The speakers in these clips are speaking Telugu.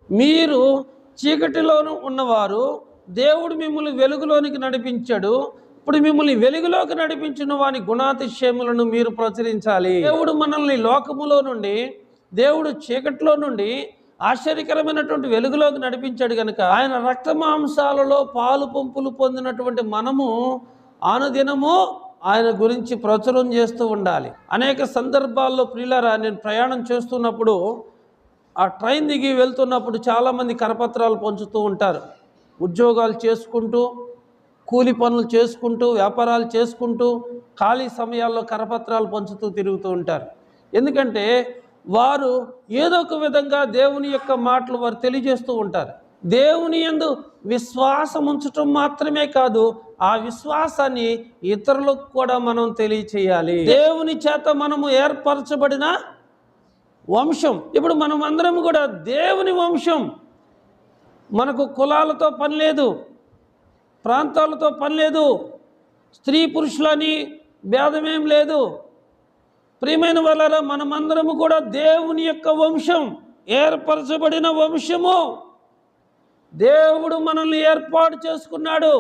మీరు చీకటిలోను ఉన్నవారు దేవుడు మిమ్మల్ని వెలుగులోనికి నడిపించాడు. ఇప్పుడు మిమ్మల్ని వెలుగులోకి నడిపించిన వాని గుణాతిశయములను మీరు ప్రచురించాలి. దేవుడు మనల్ని లోకములో నుండి, దేవుడు చీకటిలో నుండి ఆశ్చర్యకరమైనటువంటి వెలుగులోకి నడిపించాడు కనుక ఆయన రక్త మాంసాలలో పాలు పంపులు పొందినటువంటి మనము అనుదినము ఆయన గురించి ప్రచురం చేస్తూ ఉండాలి. అనేక సందర్భాల్లో ప్రియులారా, నేను ప్రయాణం చేస్తున్నప్పుడు ఆ ట్రైన్ దిగి వెళ్తున్నప్పుడు చాలామంది కరపత్రాలు పంచుతూ ఉంటారు. ఉద్యోగాలు చేసుకుంటూ, కూలి పనులు చేసుకుంటూ, వ్యాపారాలు చేసుకుంటూ, ఖాళీ సమయాల్లో కరపత్రాలు పంచుతూ తిరుగుతూ ఉంటారు. ఎందుకంటే వారు ఏదో ఒక విధంగా దేవుని యొక్క మాటలు వారు తెలియజేస్తూ ఉంటారు. దేవుని యందు విశ్వాసం ఉంచటం మాత్రమే కాదు, ఆ విశ్వాసాన్ని ఇతరులకు కూడా మనం తెలియచేయాలి. దేవుని చేత మనము ఏర్పరచబడిన వంశం. ఇప్పుడు మనం అందరం కూడా దేవుని వంశం. మనకు కులాలతో పని లేదు, ప్రాంతాలతో పని లేదు, స్త్రీ పురుషులని భేదమేం లేదు. ప్రియమైన వాళ్ళారా, మనమందరము కూడా దేవుని యొక్క వంశం, ఏర్పరచబడిన వంశము. దేవుడు మనల్ని ఏర్పాటు చేసుకున్నాడు,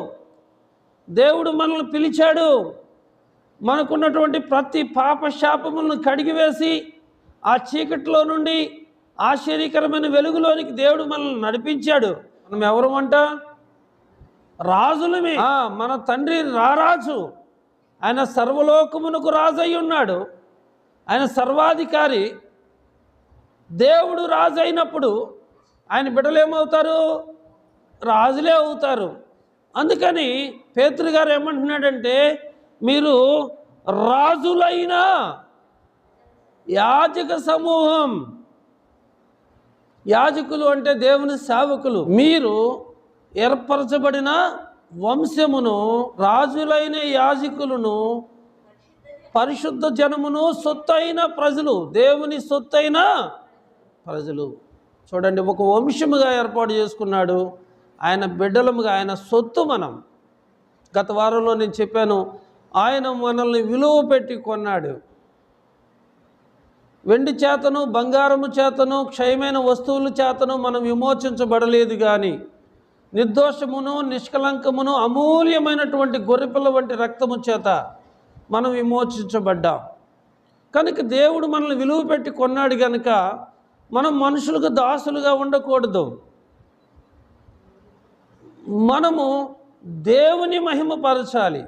దేవుడు మనల్ని పిలిచాడు. మనకున్నటువంటి ప్రతి పాప శాపములను కడిగివేసి ఆ చీకటిలో నుండి ఆశ్చర్యకరమైన వెలుగులోనికి దేవుడు మనల్ని నడిపించాడు. మనం ఎవరమంట? రాజులమే. మన తండ్రి రారాజు, ఆయన సర్వలోకమునకు రాజై ఉన్నాడు, ఆయన సర్వాధికారి. దేవుడు రాజు అయినప్పుడు ఆయన బిడ్డలు ఏమవుతారు? రాజులే అవుతారు. అందుకని పేతురు గారు ఏమంటున్నాడంటే, మీరు రాజులైన యాజక సమూహం. యాజకులు అంటే దేవుని సేవకులు. మీరు ఏర్పరచబడిన వంశమును, రాజులైన యాజకులను, పరిశుద్ధ జనమును, సొత్తైన ప్రజలు, దేవుని సొత్తైన ప్రజలు. చూడండి, ఒక వంశముగా ఏర్పాటు చేసుకున్నాడు. ఆయన బిడ్డలముగా, ఆయన సొత్తు మనం. గత వారంలో నేను చెప్పాను, ఆయన మనల్ని విలువ పెట్టి కొన్నాడు. వెండి చేతను, బంగారము చేతను, క్షయమైన వస్తువుల చేతను మనం విమోచించబడలేదు, కానీ నిర్దోషమును, నిష్కలంకమును, అమూల్యమైనటువంటి గొర్రెపిల్ల వంటి రక్తము చేత మనం విమోచించబడ్డాం. కనుక దేవుడు మనల్ని విలువ పెట్టి కొన్నాడు కనుక మనం మనుషులకు దాసులుగా ఉండకూడదు. మనము దేవుని మహిమపరచాలి.